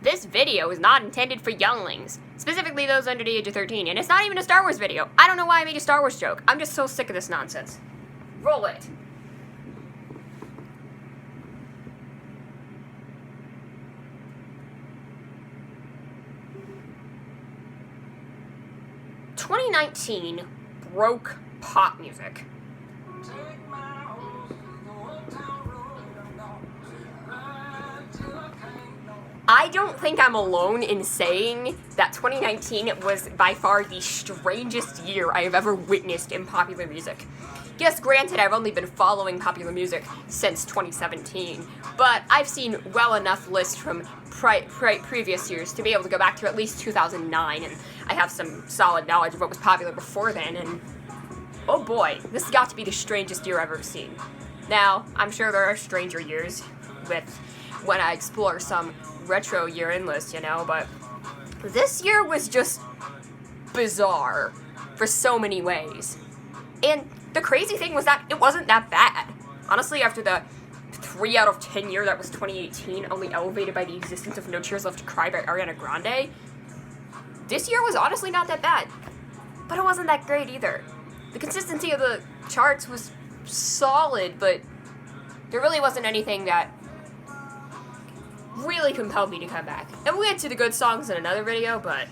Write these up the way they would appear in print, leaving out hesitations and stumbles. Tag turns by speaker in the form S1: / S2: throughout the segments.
S1: This video is not intended for younglings, specifically those under the age of 13, and it's not even a Star Wars video. I don't know why I made a Star Wars joke. I'm just so sick of this nonsense. Roll it. "2019 broke pop music." I don't think I'm alone in saying that 2019 was by far the strangest year I have ever witnessed in popular music. Yes, granted, I've only been following popular music since 2017, but I've seen well enough lists from previous years to be able to go back to at least 2009, and I have some solid knowledge of what was popular before then, and oh boy, this has got to be the strangest year I've ever seen. Now, I'm sure there are stranger years when I explore some retro year-end list, but this year was just bizarre for so many ways. And the crazy thing was that it wasn't that bad. Honestly, after the 3 out of 10 year that was 2018, only elevated by the existence of No Tears Left to Cry by Ariana Grande, this year was honestly not that bad. But it wasn't that great either. The consistency of the charts was solid, but there really wasn't anything that really compelled me to come back. And we'll get to the good songs in another video, but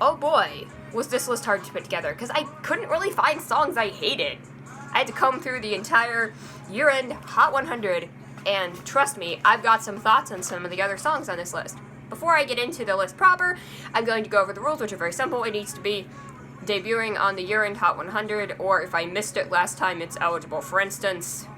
S1: oh boy, was this list hard to put together, because I couldn't really find songs I hated. I had to comb through the entire year-end Hot 100, and trust me, I've got some thoughts on some of the other songs on this list. Before I get into the list proper, I'm going to go over the rules, which are very simple. It needs to be debuting on the year-end Hot 100, or if I missed it last time, it's eligible. For instance,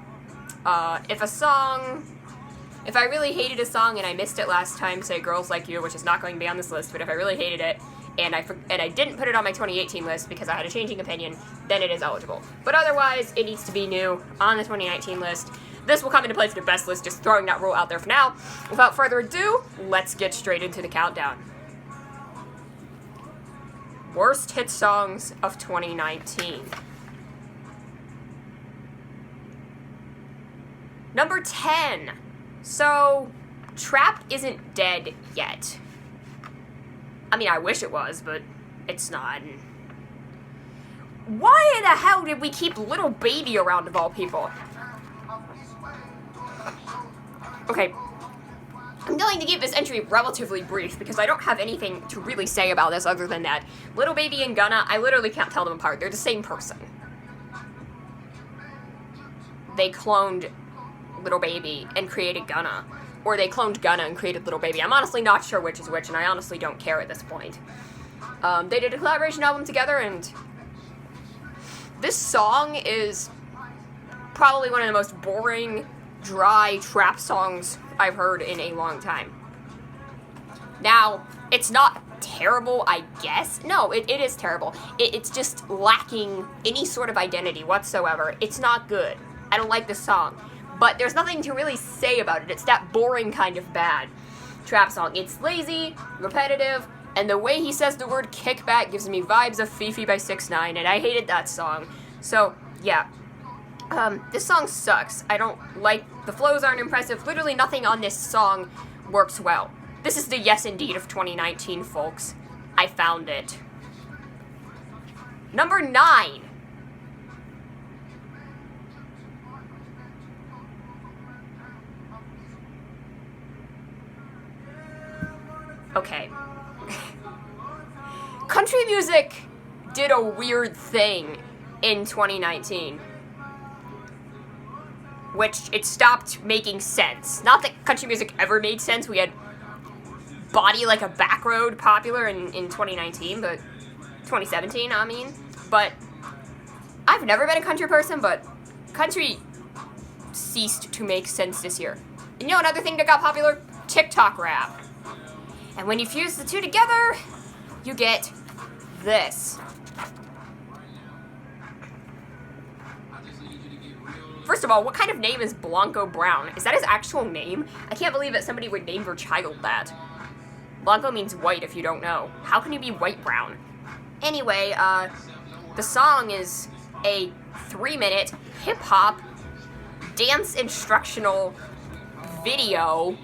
S1: if I really hated a song and I missed it last time, say Girls Like You, which is not going to be on this list, but if I really hated it and I didn't put it on my 2018 list because I had a changing opinion, then it is eligible. But otherwise, it needs to be new on the 2019 list. This will come into play for the best list, just throwing that rule out there for now. Without further ado, let's get straight into the countdown. Worst hit songs of 2019. Number 10. So, Trapped isn't dead yet. I mean, I wish it was, but it's not. Why in the hell did we keep Little Baby around, of all people? Okay, I'm going to keep this entry relatively brief because I don't have anything to really say about this other than that Little Baby and Gunna, I literally can't tell them apart. They're the same person. They cloned Little Baby and created Gunna. Or they cloned Gunna and created Little Baby. I'm honestly not sure which is which, and I honestly don't care at this point. They did a collaboration album together, and this song is probably one of the most boring, dry trap songs I've heard in a long time. Now, it's not terrible, I guess. No, it is terrible. It's just lacking any sort of identity whatsoever. It's not good. I don't like this song. But there's nothing to really say about it. It's that boring kind of bad trap song. It's lazy, repetitive, and the way he says the word kickback gives me vibes of Fifi by 6ix9ine, and I hated that song. So, yeah. This song sucks. I don't like, the flows aren't impressive. Literally nothing on this song works well. This is the yes indeed of 2019, folks. I found it. Number 9. Okay. Country music did a weird thing in 2019. Which, it stopped making sense. Not that country music ever made sense. We had Body Like a Back Road popular in 2019, but 2017, I mean. But I've never been a country person, but country ceased to make sense this year. And you know another thing that got popular? TikTok rap. And when you fuse the two together, you get this. First of all, what kind of name is Blanco Brown? Is that his actual name? I can't believe that somebody would name their child that. Blanco means white, if you don't know. How can you be white brown? Anyway, the song is a 3-minute hip-hop dance instructional video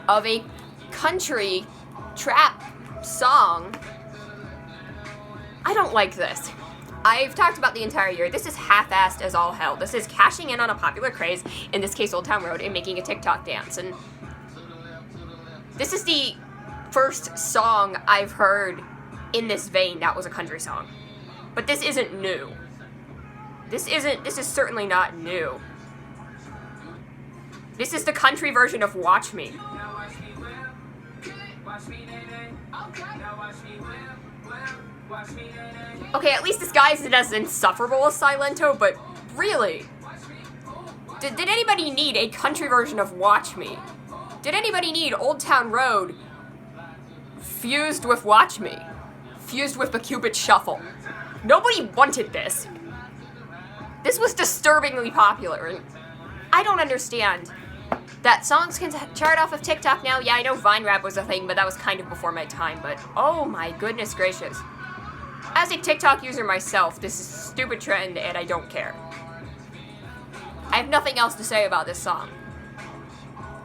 S1: of a country trap song. I don't like this. I've talked about the entire year. This is half-assed as all hell. This is cashing in on a popular craze, in this case Old Town Road, and making a TikTok dance. And this is the first song I've heard in this vein that was a country song. But this isn't new. This is certainly not new. This is the country version of Watch Me. Okay, at least this guy isn't as insufferable as Silento, but really? Did anybody need a country version of Watch Me? Did anybody need Old Town Road fused with Watch Me? Fused with the Cupid Shuffle? Nobody wanted this. This was disturbingly popular, and I don't understand that songs can chart off of TikTok now. Yeah, I know Vine Rap was a thing, but that was kind of before my time, but oh my goodness gracious. As a TikTok user myself, this is a stupid trend, and I don't care. I have nothing else to say about this song.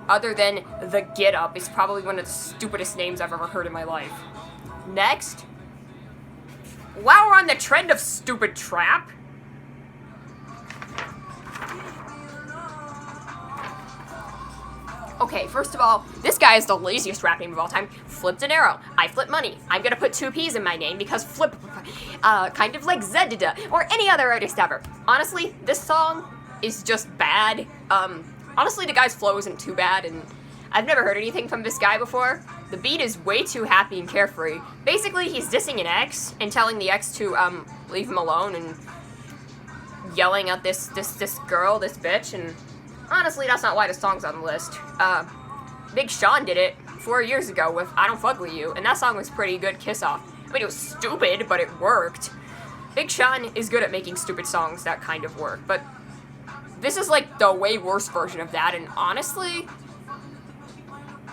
S1: Other than The Get Up is probably one of the stupidest names I've ever heard in my life. Next. While we're on the trend of stupid trap, okay, first of all, this guy is the laziest rap name of all time. Flip De Niro. I flip money. I'm gonna put 2 P's in my name because flip, kind of like Zedda or any other artist ever. Honestly, this song is just bad. Honestly, the guy's flow isn't too bad, and I've never heard anything from this guy before. The beat is way too happy and carefree. Basically, he's dissing an ex and telling the ex to, leave him alone and yelling at this girl, this bitch, and honestly, that's not why the song's on the list. Big Sean did it 4 years ago with I Don't Fuck With You, and that song was pretty good kiss-off. I mean, it was stupid, but it worked. Big Sean is good at making stupid songs that kind of work, but this is like the way worse version of that, and honestly,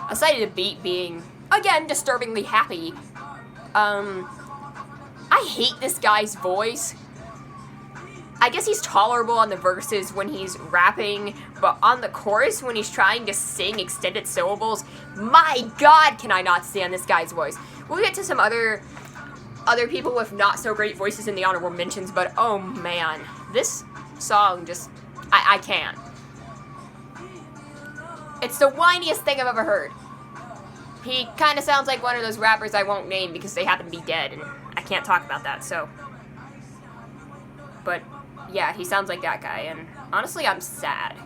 S1: aside of the beat being, again, disturbingly happy, I hate this guy's voice. I guess he's tolerable on the verses when he's rapping, but on the chorus when he's trying to sing extended syllables, my god, can I not stand this guy's voice. We'll get to some other people with not so great voices in the honorable mentions, but oh man, this song just, I can't. It's the whiniest thing I've ever heard. He kind of sounds like one of those rappers I won't name because they happen to be dead, and I can't talk about that, so. But yeah, he sounds like that guy, and honestly, I'm sad.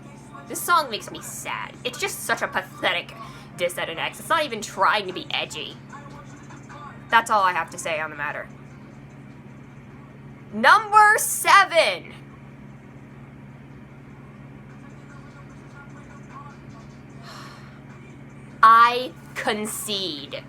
S1: This song makes me sad. It's just such a pathetic diss at an ex. It's not even trying to be edgy. That's all I have to say on the matter. Number 7. I concede.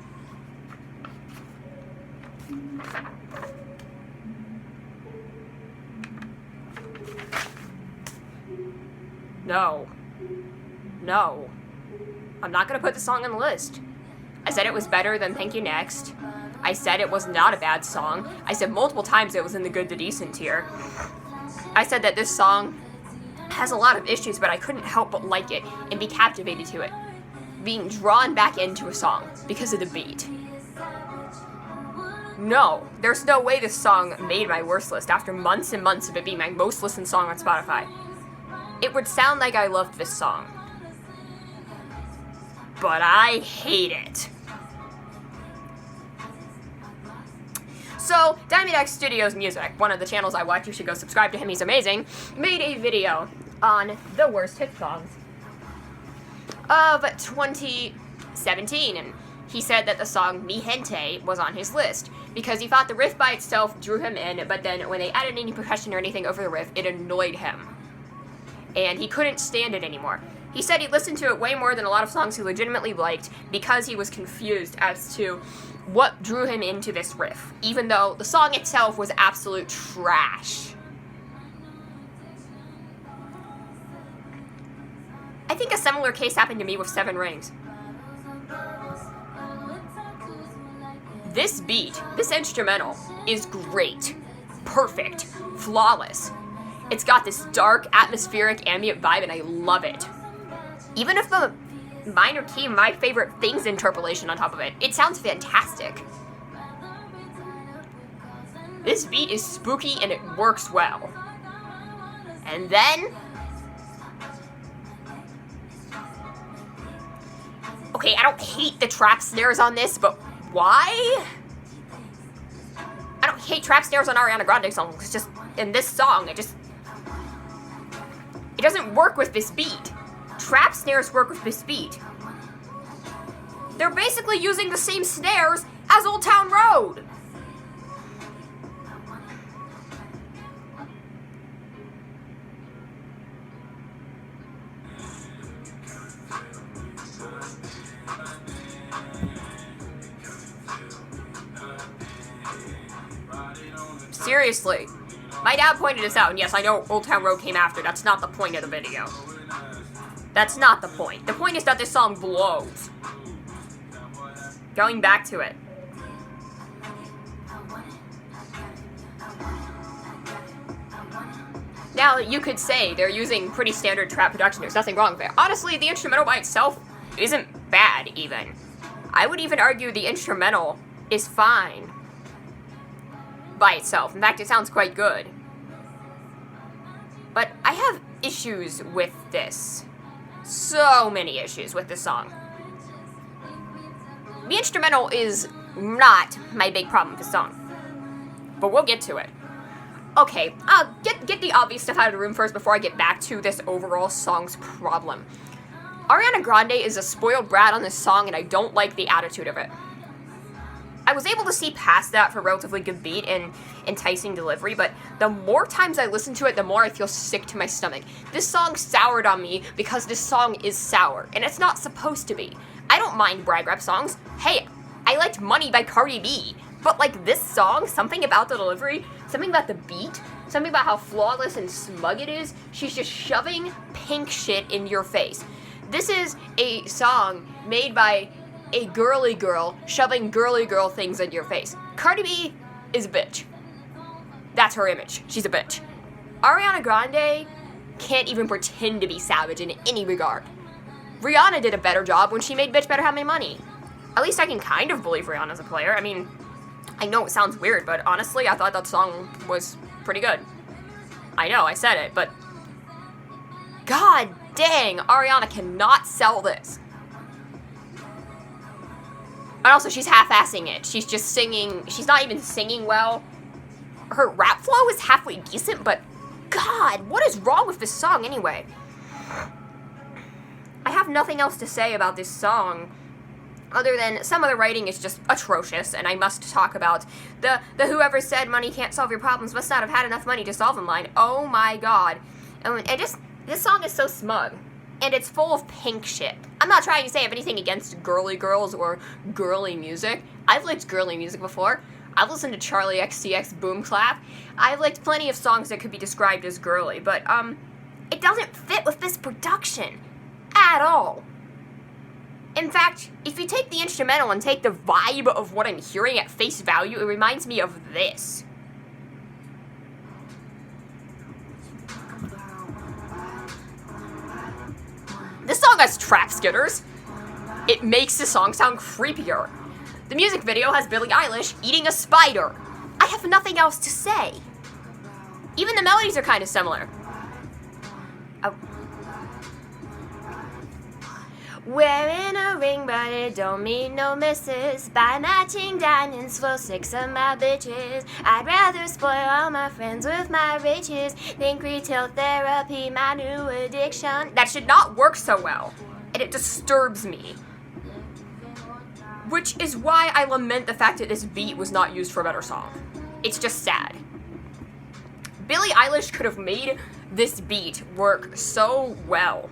S1: No. I'm not gonna put the song on the list. I said it was better than Thank You Next. I said it was not a bad song. I said multiple times it was in the good to decent tier. I said that this song has a lot of issues, but I couldn't help but like it and be captivated to it. Being drawn back into a song because of the beat. No, there's no way this song made my worst list after months and months of it being my most listened song on Spotify. It would sound like I loved this song. But I hate it. So, Diamond X Studios Music, one of the channels I watch, you should go subscribe to him, he's amazing, made a video on the worst hit songs of 2017, and he said that the song Mi Gente was on his list because he thought the riff by itself drew him in, but then when they added any percussion or anything over the riff, it annoyed him. And he couldn't stand it anymore. He said he listened to it way more than a lot of songs he legitimately liked because he was confused as to what drew him into this riff, even though the song itself was absolute trash. I think a similar case happened to me with Seven Rings. This beat, this instrumental, is great, perfect, flawless. It's got this dark, atmospheric, ambient vibe, and I love it. Even if the minor key My Favorite Things interpolation on top of it. It sounds fantastic. This beat is spooky and it works well. And then... okay, I don't hate the trap snares on this, but why? I don't hate trap snares on Ariana Grande songs. It's just, in this song, it doesn't work with this beat. Trap snares work with this beat. They're basically using the same snares as Old Town Road. Seriously. My dad pointed this out, and yes, I know Old Town Road came after. That's not the point of the video. That's not the point. The point is that this song blows. Going back to it. Now, you could say they're using pretty standard trap production. There's nothing wrong with it. Honestly, the instrumental by itself isn't bad, even. I would even argue the instrumental is fine by itself. In fact, it sounds quite good. But I have issues with this. So many issues with this song. The instrumental is not my big problem with the song. But we'll get to it. Okay, I'll get the obvious stuff out of the room first before I get back to this overall song's problem. Ariana Grande is a spoiled brat on this song, and I don't like the attitude of it. I was able to see past that for relatively good beat and enticing delivery, but the more times I listen to it, the more I feel sick to my stomach. This song soured on me because this song is sour, and it's not supposed to be. I don't mind brag rap songs. Hey, I liked Money by Cardi B, but like this song, something about the delivery, something about the beat, something about how flawless and smug it is, she's just shoving pink shit in your face. This is a song made by a girly girl shoving girly girl things in your face. Cardi B is a bitch. That's her image. She's a bitch. Ariana Grande can't even pretend to be savage in any regard. Rihanna did a better job when she made Bitch Better Have My Money. At least I can kind of believe Rihanna as a player. I mean, I know it sounds weird, but honestly, I thought that song was pretty good. I know, I said it, but god dang, Ariana cannot sell this. And also, she's half-assing it. She's just singing. She's not even singing well. Her rap flow is halfway decent, but god, what is wrong with this song anyway? I have nothing else to say about this song other than some of the writing is just atrocious, and I must talk about the whoever said money can't solve your problems must not have had enough money to solve them line. Oh my god. And just, this song is so smug. And it's full of pink shit. I'm not trying to say I have anything against girly girls or girly music. I've liked girly music before. I've listened to Charlie XCX Boom Clap. I've liked plenty of songs that could be described as girly, but it doesn't fit with this production at all. In fact, if you take the instrumental and take the vibe of what I'm hearing at face value, it reminds me of this. This song has trap skitters. It makes the song sound creepier. The music video has Billie Eilish eating a spider. I have nothing else to say. Even the melodies are kind of similar. Oh. Wearing a ring, but it don't mean no misses. Buy matching diamonds for 6 of my bitches. I'd rather spoil all my friends with my riches. Think retail therapy, my new addiction. That should not work so well, and it disturbs me. Which is why I lament the fact that this beat was not used for a better song. It's just sad. Billie Eilish could have made this beat work so well.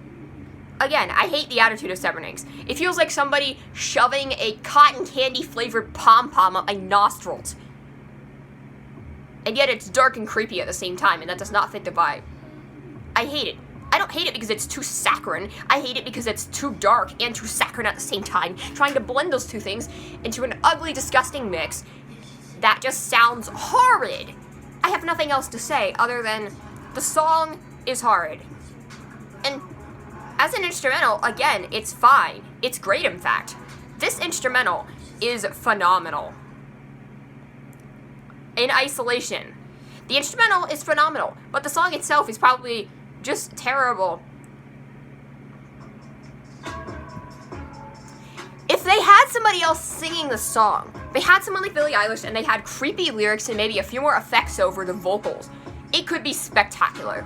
S1: Again, I hate the attitude of Severnix. It feels like somebody shoving a cotton candy flavored pom-pom up my nostrils. And yet it's dark and creepy at the same time, and that does not fit the vibe. I hate it. I don't hate it because it's too saccharine. I hate it because it's too dark and too saccharine at the same time, trying to blend those two things into an ugly, disgusting mix that just sounds horrid. I have nothing else to say other than the song is horrid. And As an instrumental, again, it's fine. It's great, in fact. This instrumental is phenomenal. In isolation. The instrumental is phenomenal, but the song itself is probably just terrible. If they had somebody else singing the song, they had someone like Billie Eilish and they had creepy lyrics and maybe a few more effects over the vocals, it could be spectacular.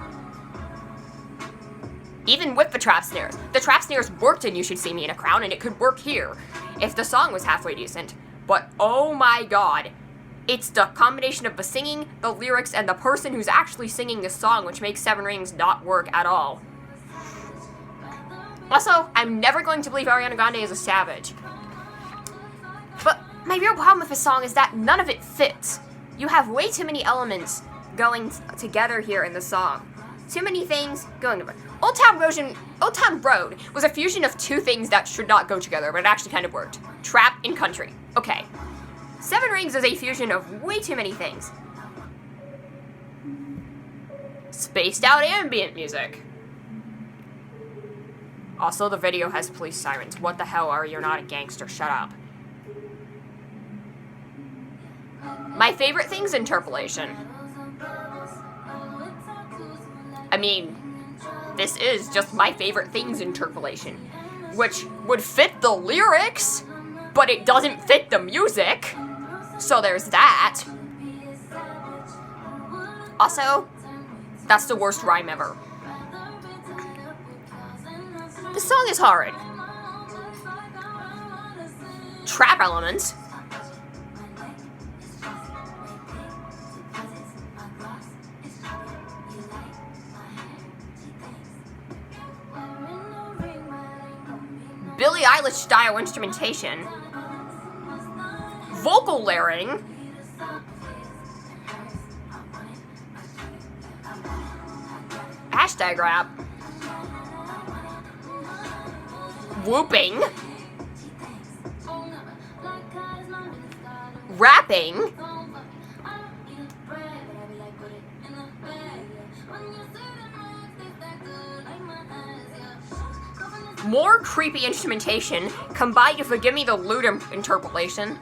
S1: Even with the trap snares. The trap snares worked in You Should See Me in a Crown, and it could work here if the song was halfway decent. But oh my god, it's the combination of the singing, the lyrics, and the person who's actually singing the song which makes Seven Rings not work at all. Also, I'm never going to believe Ariana Grande is a savage. But my real problem with this song is that none of it fits. You have way too many elements going together here in the song. Too many things going together. Old Town Road was a fusion of two things that should not go together, but it actually kind of worked. Trap and country. Okay. Seven Rings is a fusion of way too many things. Spaced out ambient music. Also, the video has police sirens. What the hell are you? You're not a gangster. Shut up. My favorite thing's interpolation. I mean, this is just my favorite thing's interpolation, which would fit the lyrics, but it doesn't fit the music. So there's that. Also, that's the worst rhyme ever. The song is horrid. Trap elements. Billie Eilish style instrumentation. Vocal layering. Hashtag rap. Whooping. Rapping. More creepy instrumentation combined with a Give Me the Loot interpolation.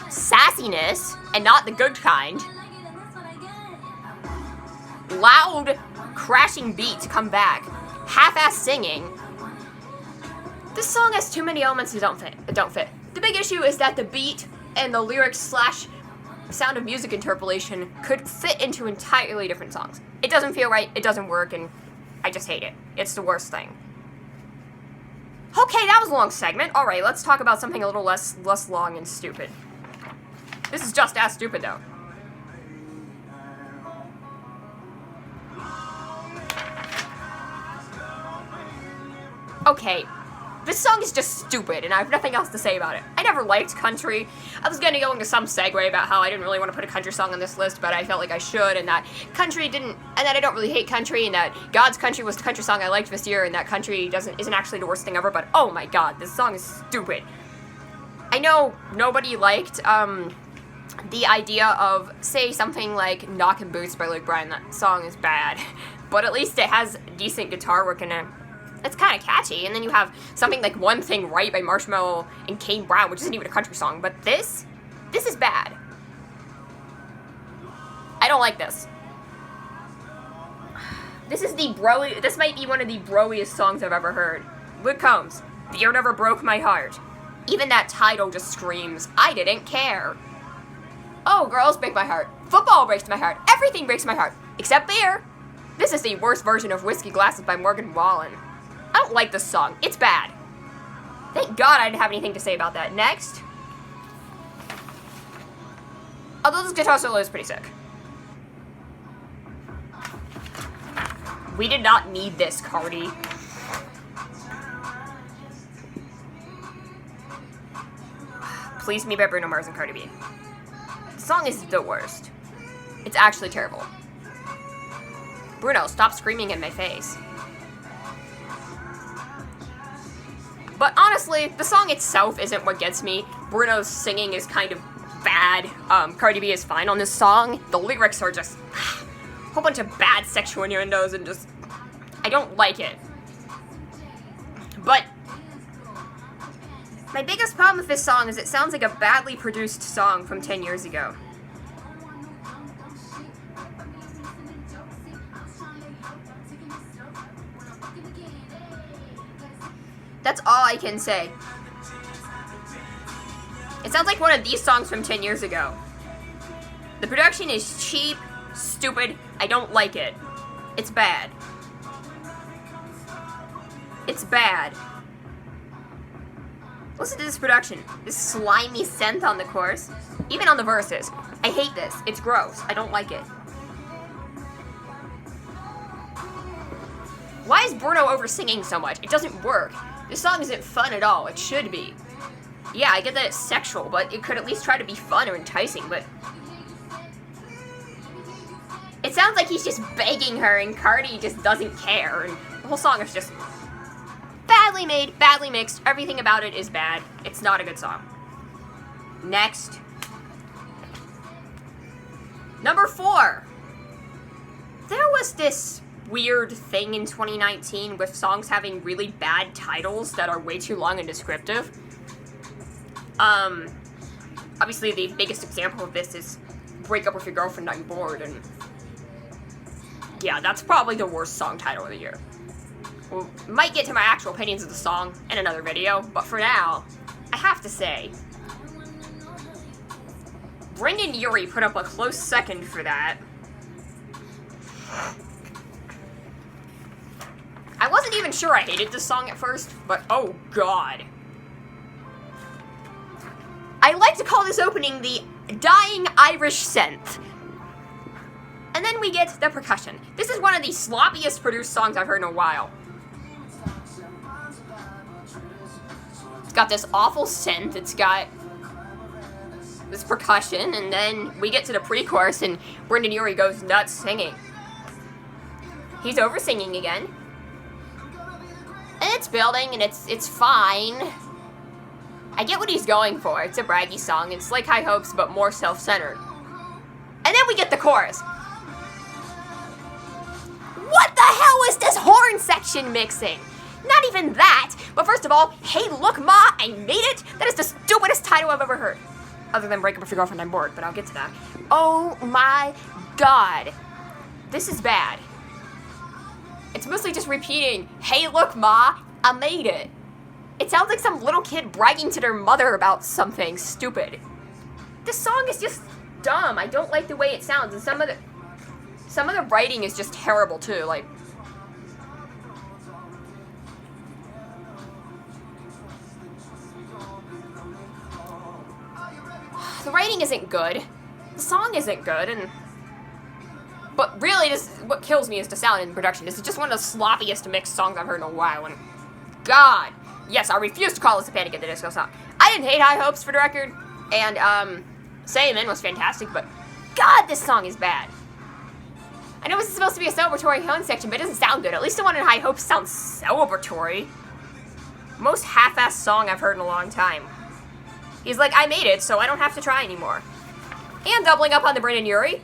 S1: Sassiness, and not the good kind. Loud, crashing beats come back. Half-ass singing. This song has too many elements that don't fit. The big issue is that the beat and the lyrics / Sound of Music interpolation could fit into entirely different songs. It doesn't feel right, it doesn't work, and I just hate it. It's the worst thing. Okay, that was a long segment. Alright, let's talk about something a little less long and stupid. This is just as stupid, though. Okay, this song is just stupid, and I have nothing else to say about it. I never liked country. I was going to go into some segue about how I didn't really want to put a country song on this list, but I felt like I should, and that I don't really hate country, and that God's Country was the country song I liked this year, and that country isn't actually the worst thing ever, but oh my god, this song is stupid. I know nobody liked, the idea of, say, something like Knockin' Boots by Luke Bryan. That song is bad, but at least it has decent guitar work in it. It's kind of catchy, and then you have something like One Thing Right by Marshmello and Kane Brown, which isn't even a country song, but this is bad. I don't like this. This might be one of the broiest songs I've ever heard. Luke Combs, Beer Never Broke My Heart. Even that title just screams, I didn't care. Oh, girls break my heart. Football breaks my heart. Everything breaks my heart. Except beer. This is the worst version of Whiskey Glasses by Morgan Wallen. I don't like this song. It's bad. Thank God I didn't have anything to say about that. Next. Although this guitar solo is pretty sick. We did not need this, Cardi. Please Me by Bruno Mars and Cardi B. The song is the worst. It's actually terrible. Bruno, stop screaming in my face. But honestly, the song itself isn't what gets me. Bruno's singing is kind of bad. Cardi B is fine on this song. The lyrics are just... whole bunch of bad sexual innuendos and just, I don't like it. But my biggest problem with this song is it sounds like a badly produced song from 10 years ago. That's all I can say. It sounds like one of these songs from 10 years ago. The production is cheap, stupid, I don't like it. It's bad. It's bad. Listen to this production. This slimy synth on the chorus. Even on the verses. I hate this. It's gross. I don't like it. Why is Bruno over singing so much? It doesn't work. This song isn't fun at all. It should be. Yeah, I get that it's sexual, but it could at least try to be fun or enticing, but it sounds like he's just begging her and Cardi just doesn't care, and the whole song is just badly made, badly mixed. Everything about it is bad. It's not a good song. Next. Number 4. There was this weird thing in 2019 with songs having really bad titles that are way too long and descriptive. Obviously the biggest example of this is Break Up With Your Girlfriend, I'm Bored, and yeah, that's probably the worst song title of the year. We'll might get to my actual opinions of the song in another video, but for now, I have to say, Brendon Urie put up a close second for that. I wasn't even sure I hated this song at first, but oh god. I like to call this opening the Dying Irish Synth. And then we get the percussion. This is one of the sloppiest produced songs I've heard in a while. It's got this awful synth, it's got this percussion, and then we get to the pre-chorus and Brendon Urie goes nuts singing. He's over-singing again. And it's building, and it's fine. I get what he's going for. It's a braggy song. It's like High Hopes, but more self-centered. And then we get the chorus. What the hell is this horn section mixing? Not even that. But first of all, hey, look, Ma, I made it. That is the stupidest title I've ever heard. Other than Break Up With Your Girlfriend, I'm Bored, but I'll get to that. Oh my god. This is bad. It's mostly just repeating, hey, look, Ma, I made it. It sounds like some little kid bragging to their mother about something stupid. This song is just dumb. I don't like the way it sounds, and some of the writing is just terrible too. Like, the writing isn't good. The song isn't good, but really, what kills me is the sound and production. This is just one of the sloppiest mixed songs I've heard in a while, and god. Yes, I refuse to call this a Panic at the Disco song. I didn't hate High Hopes, for the record, and, Say Amen was fantastic, but god, this song is bad. I know this is supposed to be a celebratory horn section, but it doesn't sound good. At least the one in High Hopes sounds celebratory. Most half-assed song I've heard in a long time. He's like, I made it, so I don't have to try anymore. And doubling up on the Brendon Urie.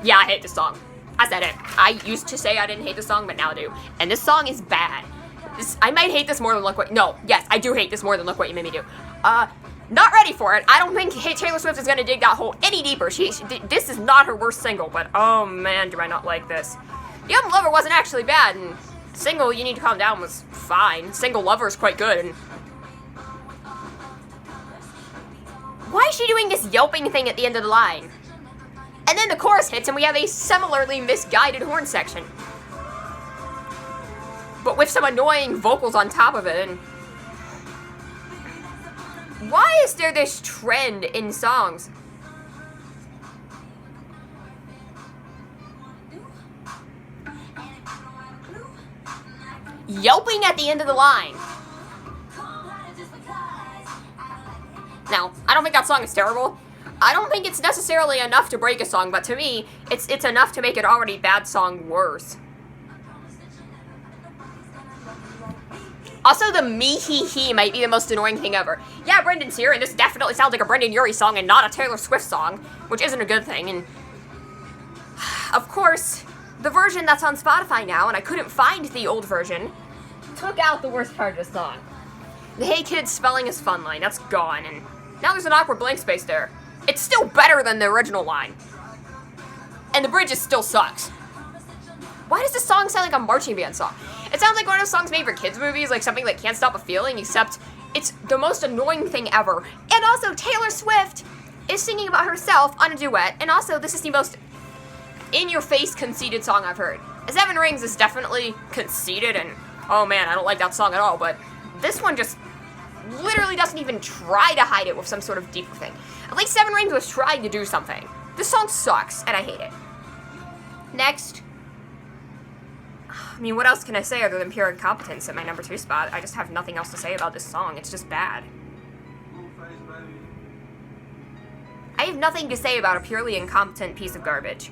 S1: Yeah, I hate this song. I said it. I used to say I didn't hate the song, but now I do. And this song is bad. I might hate this more than Look What... No, yes, I do hate this more than Look What You Made Me Do. Not ready for it. I don't think Taylor Swift is going to dig that hole any deeper. This is not her worst single, but oh man, do I not like this. The album Lover wasn't actually bad, and single You Need to Calm Down was fine. Single Lover is quite good, and why is she doing this yelping thing at the end of the line? And then the chorus hits and we have a similarly misguided horn section. But with some annoying vocals on top of it. And why is there this trend in songs? Yelping at the end of the line. Now, I don't think that song is terrible. I don't think it's necessarily enough to break a song, but to me, it's enough to make an already bad song worse. Also, the me-he-he might be the most annoying thing ever. Yeah, Brendan's here, and this definitely sounds like a Brendan Urie song and not a Taylor Swift song, which isn't a good thing, and... Of course, the version that's on Spotify now, and I couldn't find the old version, took out the worst part of the song. The "Hey Kids, spelling is fun" line, that's gone, and now there's an awkward blank space there. It's still better than the original line. And the bridge still sucks. Why does this song sound like a marching band song? It sounds like one of those songs made for kids' movies, like something that Can't Stop a Feeling, except it's the most annoying thing ever. And also, Taylor Swift is singing about herself on a duet, and also, this is the most in-your-face conceited song I've heard. Seven Rings is definitely conceited, and oh man, I don't like that song at all, but this one just literally doesn't even try to hide it with some sort of deeper thing. At least Seven Rings was trying to do something. This song sucks, and I hate it. Next. I mean, what else can I say other than pure incompetence at my number 2 spot? I just have nothing else to say about this song. It's just bad. I have nothing to say about a purely incompetent piece of garbage.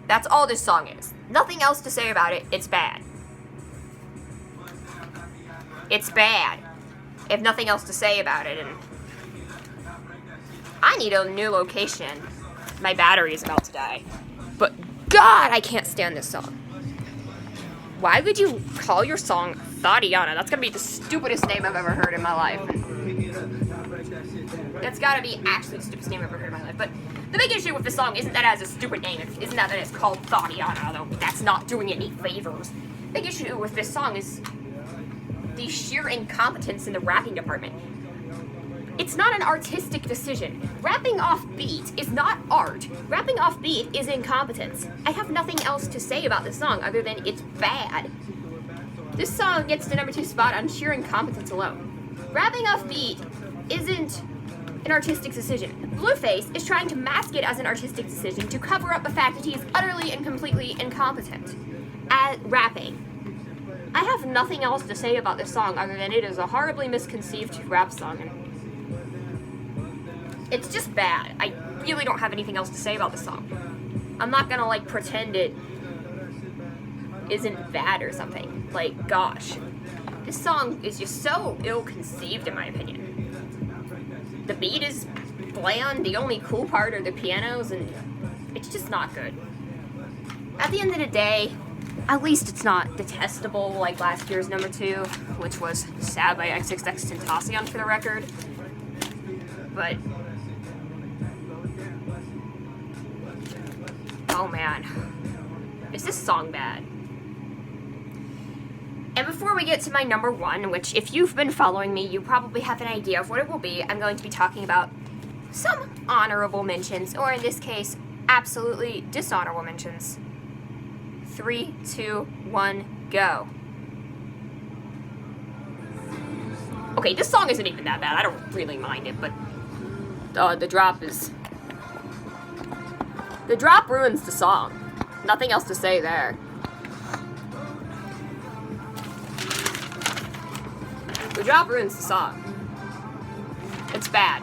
S1: That's all this song is. Nothing else to say about it. It's bad. It's bad. I have nothing else to say about it, and I need a new location. My battery is about to die. But God, I can't stand this song. Why would you call your song Thotiana? That's gonna be the stupidest name I've ever heard in my life. That's gotta be actually the stupidest name I've ever heard in my life. But the big issue with this song isn't that it has a stupid name. Isn't that it's called Thotiana, although that's not doing it any favors. The big issue with this song is the sheer incompetence in the rapping department. It's not an artistic decision. Rapping off beat is not art. Rapping off beat is incompetence. I have nothing else to say about this song other than it's bad. This song gets the number 2 spot on sheer incompetence alone. Rapping off beat isn't an artistic decision. Blueface is trying to mask it as an artistic decision to cover up the fact that he is utterly and completely incompetent at rapping. I have nothing else to say about this song other than it is a horribly misconceived rap song, and it's just bad. I really don't have anything else to say about this song. I'm not gonna, like, pretend it isn't bad or something. Like, gosh. This song is just so ill-conceived, in my opinion. The beat is bland, the only cool part are the pianos, and it's just not good. At the end of the day, at least it's not detestable like last year's number 2, which was Sad by XXXTentacion for the record. But oh man, is this song bad? And before we get to my number 1, which if you've been following me, you probably have an idea of what it will be, I'm going to be talking about some honorable mentions, or in this case, absolutely dishonorable mentions. 3, 2, 1, go. Okay, this song isn't even that bad. I don't really mind it, but the drop is... The drop ruins the song. Nothing else to say there. The drop ruins the song. It's bad.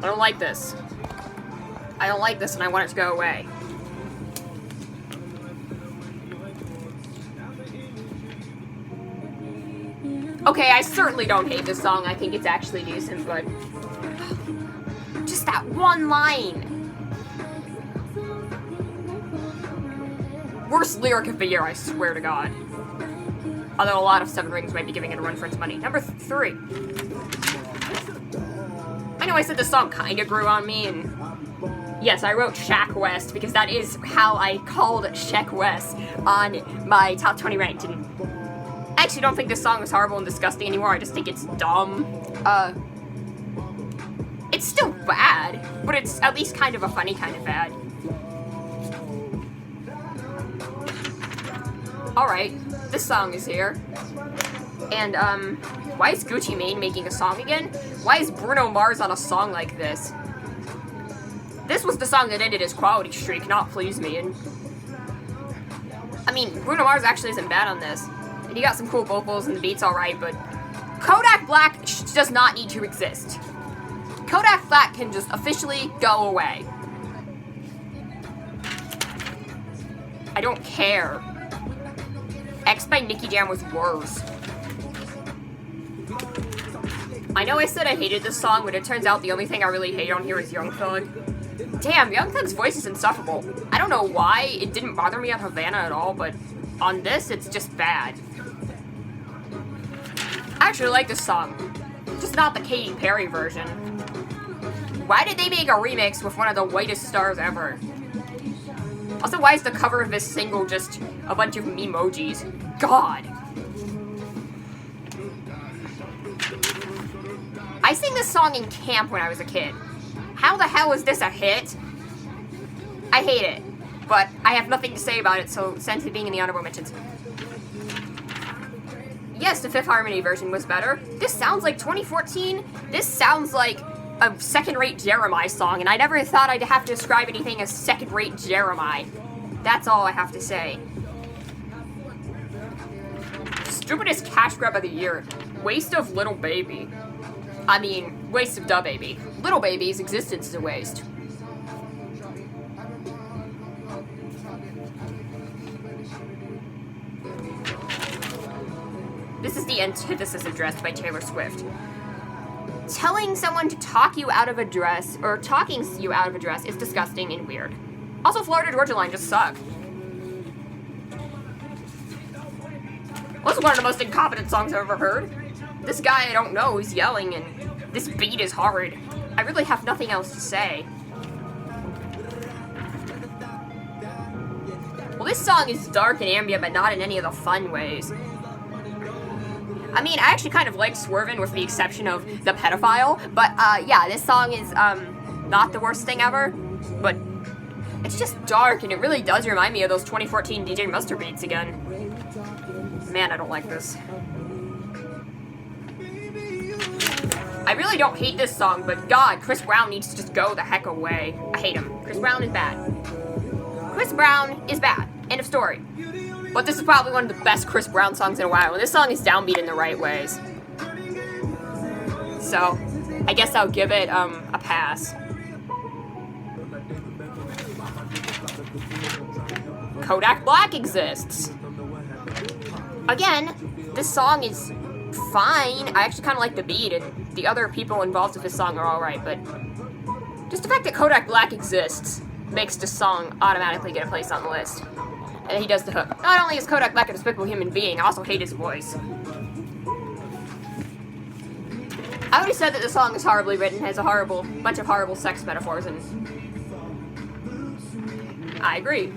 S1: I don't like this. I don't like this and I want it to go away. Okay, I certainly don't hate this song. I think it's actually decent, but just that one line. Worst lyric of the year, I swear to God. Although a lot of Seven Rings might be giving it a run for its money. Number 3. I know I said this song kinda grew on me, and yes, I wrote Shaq West because that is how I called Sheck West on my top 20 ranked, and I actually don't think this song is horrible and disgusting anymore. I just think it's dumb. It's still bad, but it's at least kind of a funny kind of bad. Alright, this song is here. And, why is Gucci Mane making a song again? Why is Bruno Mars on a song like this? This was the song that ended his quality streak, not Please Me, and I mean, Bruno Mars actually isn't bad on this. And he got some cool vocals and the beat's alright, but Kodak Black does not need to exist. Kodak Black can just officially go away. I don't care. X by Nicky Jam was worse. I know I said I hated this song, but it turns out the only thing I really hate on here is Young Thug. Damn, Young Thug's voice is insufferable. I don't know why it didn't bother me on Havana at all, but on this, it's just bad. I actually like this song, just not the Katy Perry version. Why did they make a remix with one of the whitest stars ever? Also, why is the cover of this single just a bunch of memojis? God. I sang this song in camp when I was a kid. How the hell is this a hit? I hate it, but I have nothing to say about it, so since it being in the honorable mentions. Yes, the Fifth Harmony version was better. This sounds like 2014. This sounds like a second-rate Jeremiah song, and I never thought I'd have to describe anything as second-rate Jeremiah. That's all I have to say. Stupidest cash grab of the year. Waste of Little Baby. I mean, waste of DaBaby. Little Baby's existence is a waste. This is the antithesis address by Taylor Swift. Telling someone to talk you out of a dress, or talking you out of a dress, is disgusting and weird. Also, Florida Georgia Line just suck. This is one of the most incompetent songs I've ever heard. This guy I don't know is yelling, and this beat is horrid. I really have nothing else to say. Well, this song is dark and ambient, but not in any of the fun ways. I mean, I actually kind of like Swervin' with the exception of the pedophile, but yeah, this song is not the worst thing ever, but it's just dark, and it really does remind me of those 2014 DJ Mustard beats again. Man, I don't like this. I really don't hate this song, but God, Chris Brown needs to just go the heck away. I hate him. Chris Brown is bad. Chris Brown is bad. End of story. But this is probably one of the best Chris Brown songs in a while, and this song is downbeat in the right ways. So, I guess I'll give it a pass. Kodak Black exists. Again, this song is fine. I actually kind of like the beat, and the other people involved with this song are alright, but just the fact that Kodak Black exists makes this song automatically get a place on the list. And he does the hook. Not only is Kodak Black a despicable human being, I also hate his voice. I already said that the song is horribly written, has a bunch of horrible sex metaphors, and I agree.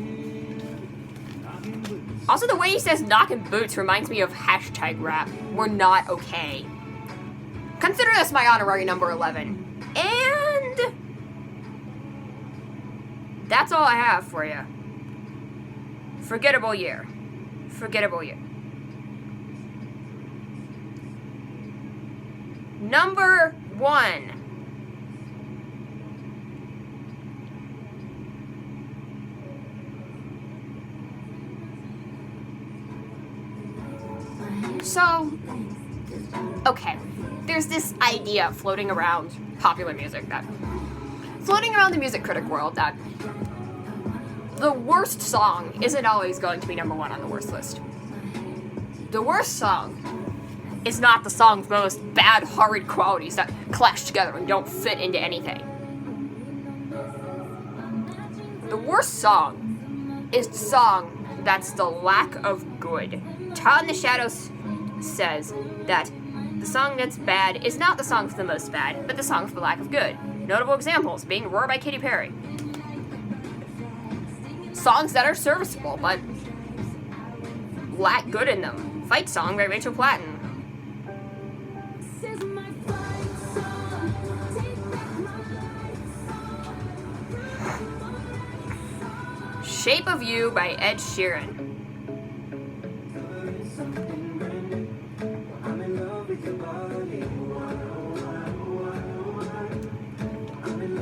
S1: Also, the way he says knockin' boots reminds me of hashtag rap. We're not okay. Consider this my honorary number 11. And that's all I have for you. Forgettable year. Forgettable year. Number 1. So, okay, there's this idea floating around popular music floating around the music critic world that the worst song isn't always going to be number 1 on the worst list. The worst song is not the song's most bad, horrid qualities that clash together and don't fit into anything. The worst song is the song that's the lack of good. Todd in the Shadows says that the song that's bad is not the song for the most bad, but the song for the lack of good. Notable examples being Roar by Katy Perry. Songs that are serviceable, but lack good in them. Fight Song by Rachel Platten. Shape of You by Ed Sheeran.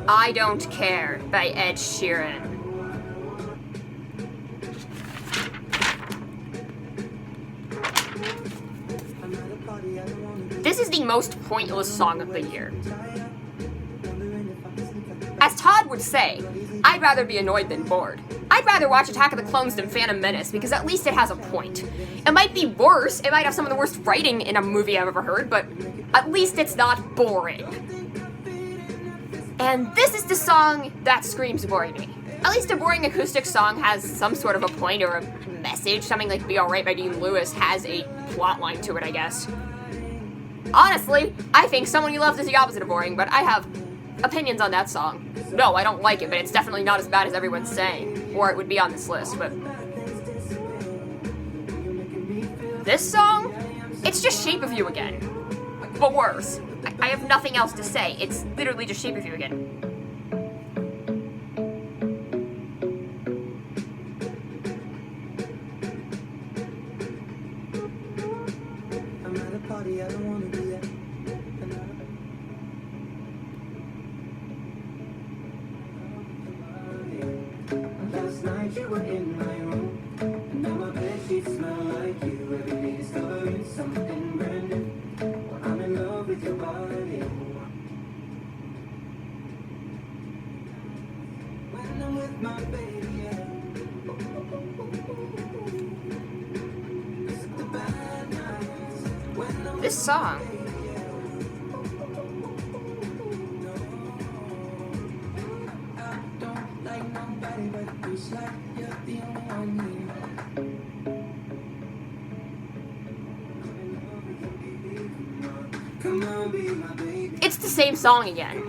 S1: I Don't Care by Ed Sheeran. This is the most pointless song of the year. As Todd would say, I'd rather be annoyed than bored. I I'd rather watch Attack of the Clones than Phantom Menace, because at least it has a point. It might be worse, it might have some of the worst writing in a movie I've ever heard, but at least it's not boring. And this is the song that screams boring to me. At least a boring acoustic song has some sort of a point or a message. Something like Be Alright by Dean Lewis has a plot line to it, I guess. Honestly, I think Someone You Loved is the opposite of boring, but I have opinions on that song. No, I don't like it, but it's definitely not as bad as everyone's saying, or it would be on this list, but... This song? It's just Shape of You again. But worse. I have nothing else to say. It's literally just Shape of You again.
S2: I don't wanna be at. Last night you were in my room, and now my bed sheets smell like you. Every day discovering something brand new. Well, I'm in love with your body. When I'm with my baby, yeah. The bad nights, when I'm
S1: This song. It's the same song again.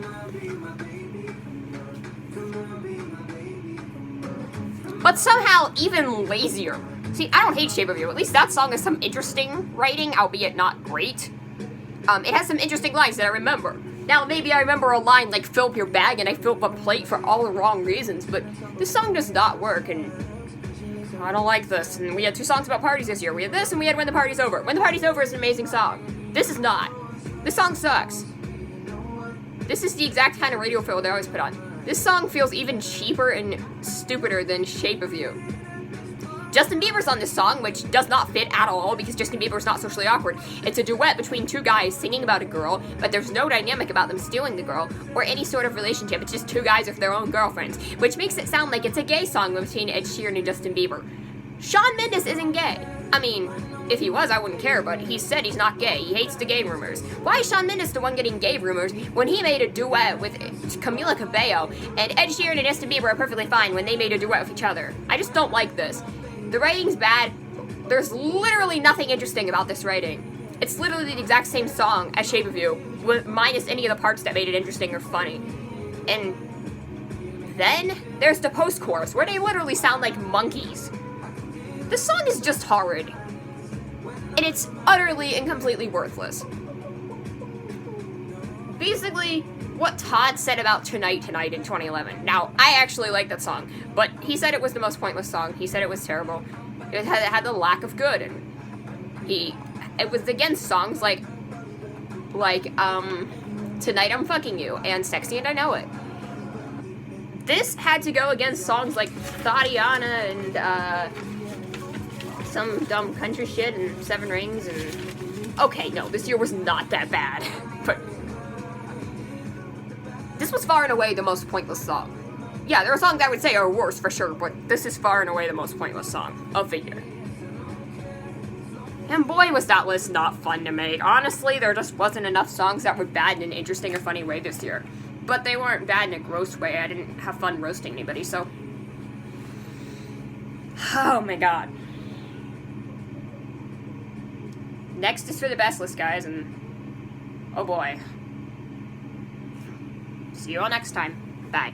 S1: But somehow even lazier. See, I don't hate Shape of You. At least that song has some interesting writing, albeit not great. It has some interesting lines that I remember. Now, maybe I remember a line like, fill up your bag, and I fill up a plate for all the wrong reasons, but this song does not work, and I don't like this. And we had 2 songs about parties this year. We had this, and we had When the Party's Over. When the Party's Over is an amazing song. This is not. This song sucks. This is the exact kind of radio filler they always put on. This song feels even cheaper and stupider than Shape of You. Justin Bieber's on this song, which does not fit at all because Justin Bieber's not socially awkward. It's a duet between 2 guys singing about a girl, but there's no dynamic about them stealing the girl or any sort of relationship. It's just 2 guys with their own girlfriends, which makes it sound like it's a gay song between Ed Sheeran and Justin Bieber. Shawn Mendes isn't gay. I mean, if he was, I wouldn't care, but he said he's not gay. He hates the gay rumors. Why is Shawn Mendes the one getting gay rumors when he made a duet with Camila Cabello, and Ed Sheeran and Justin Bieber are perfectly fine when they made a duet with each other? I just don't like this. The writing's bad. There's literally nothing interesting about this writing. It's literally the exact same song as Shape of You, minus any of the parts that made it interesting or funny. And then there's the post-chorus, where they literally sound like monkeys. The song is just horrid. And it's utterly and completely worthless. Basically, what Todd said about Tonight in 2011. Now, I actually like that song, but he said it was the most pointless song. He said it was terrible. It had the lack of good, and it was against songs like Tonight I'm Fucking You and Sexy and I Know It. This had to go against songs like Tatiana and some dumb country shit and Seven Rings and... Okay, no, this year was not that bad, but... This was far and away the most pointless song. Yeah, there are songs I would say are worse for sure, but this is far and away the most pointless song of the year. And boy, was that list not fun to make. Honestly, there just wasn't enough songs that were bad in an interesting or funny way this year. But they weren't bad in a gross way. I didn't have fun roasting anybody, so... Oh my god. Next is for the best list, guys, and... oh boy. See you all next time. Bye.